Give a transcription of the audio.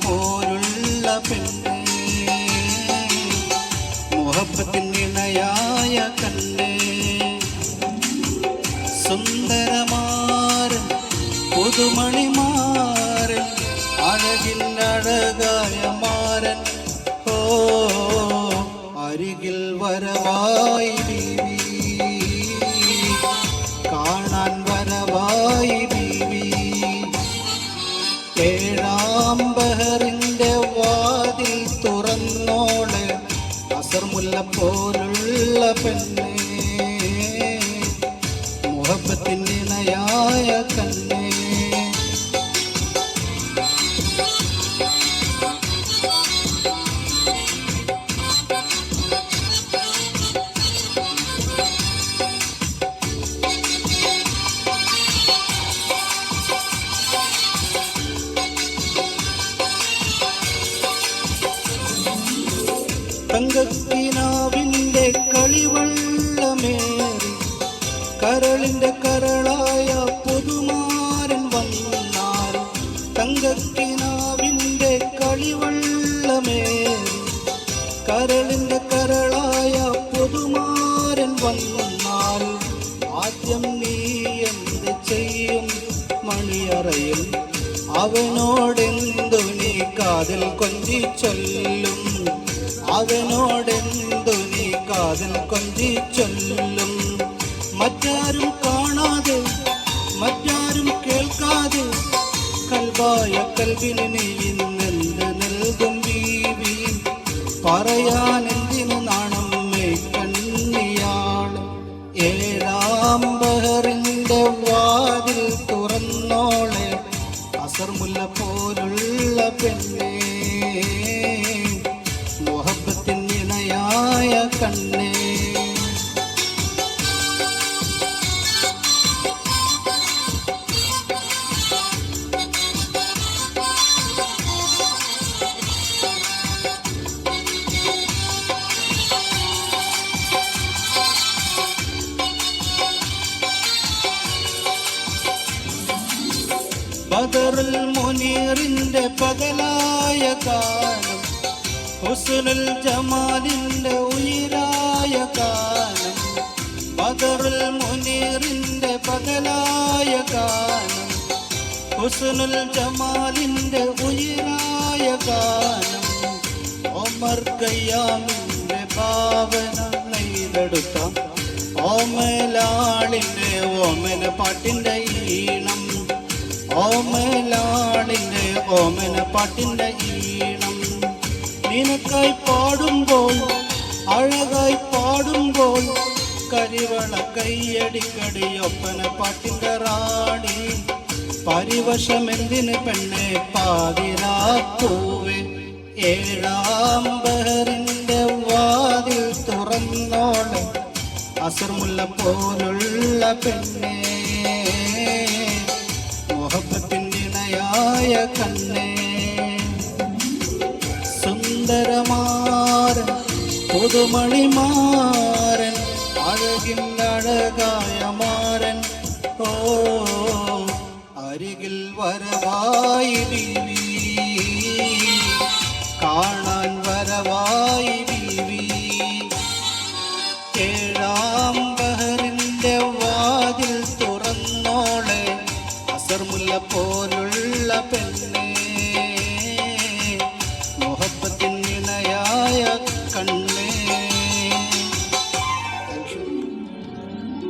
പോലുള്ള പെണ്ണേ, മുഹബത്തിൻ ഇണയായ കണ്ണേ, സുന്ദരമാരൻ പുതുമണിമാരൻ അഴകിൻ അഴകായ മാരൻ, ഓ അരികിൽ വരവായി ബീവി, കാണാൻ വരവായി ബീവി. ഏഴാം ബഹറിന്റെ വാതിൽ തുറന്നോളെ, അസർമുല്ല പോലുള്ള പെണ്ണേ, മുഹബത്തിൻ ഇണയായ കണ്ണേ. തങ്കക്കിനാവിന്റെ കളിവെള്ളമേറി കരളിന്റെ കരളായ പുതുമാരൻ വന്നാൽ, തങ്കക്കിനാവിന്റെ കളിവെള്ളമേറി കരളിന്റെ കരളായ പുതുമാരൻ വന്നാൽ, ആദ്യം നീ എന്ത് ചെയ്യും മണിയറയിൽ, അവനോടെന്തു നീ കാതിൽ കൊഞ്ചി ചൊല്ലും, അവനോടെന്തു നീ കാതിൽ കൊഞ്ചി ചൊല്ലും. മറ്റാരും കാണാതെ മറ്റാരും കേൾക്കാതെ കൽബായ കൽബിന് നീ ഇന്നെന്ത് നൽകും ബീവി, പറയാനെന്തിനു നാണം കണ്ണിയാണ്. ഏഴാം ബഹറിന്റെ വാതിൽ തുറന്നോളെ, അസർമുല്ല പോലുള്ള പെണ്ണേ, മുഹബത്തിൻ ഇണയായ കണ്ണേ. ബദറുൽ മുനീറിന്റെ പകലായ കാലം, ഹുസ്നുൽ ജമാലിന്റെ ഉയിരായ കാലം, ബദറുൽ മുനീറിന്റെ പകലായ കാലം, ഹുസ്നുൽ ജമാലിന്റെ ഉയിരായ കാലം, ഒമർ ഖയ്യാമിന്റെ ഭാവന നെയ്തെടുത്ത ഓമലാളിന്റെ ഓമന പാട്ടിന്റെ ഈണം, ഓമലാളിന്റെ ഓമന പാട്ടിന്റെ ഈണം. നിനക്കായി പാടുമ്പോൾ അഴകായി പാടുമ്പോൾ, കരിവള കയ്യടിക്കടി ഒപ്പന പാട്ടിന്റെ റാണി, പരിവശമെന്തിന് പെണ്ണെ പാതിരാപ്പൂവേ. ഏഴാം ബഹറിന്റെ വാതിൽ തുറന്നോളെ, അസർമുല്ല പോലുള്ള പെണ്ണേ, മുഹബത്തിൻ ഇണയായ കണ്ണേ. സുന്ദരമാരൻ പുതുമണിമാരൻ അഴകിൻ അഴകായ മാരൻ, ഓ അരികിൽ വരവായി ബീവി, കാണാൻ വരവായി ബീവി. ഏഴാം ബഹറിന്റെ വാതിൽ തുറന്നോളെ, അസർമുല്ല പോ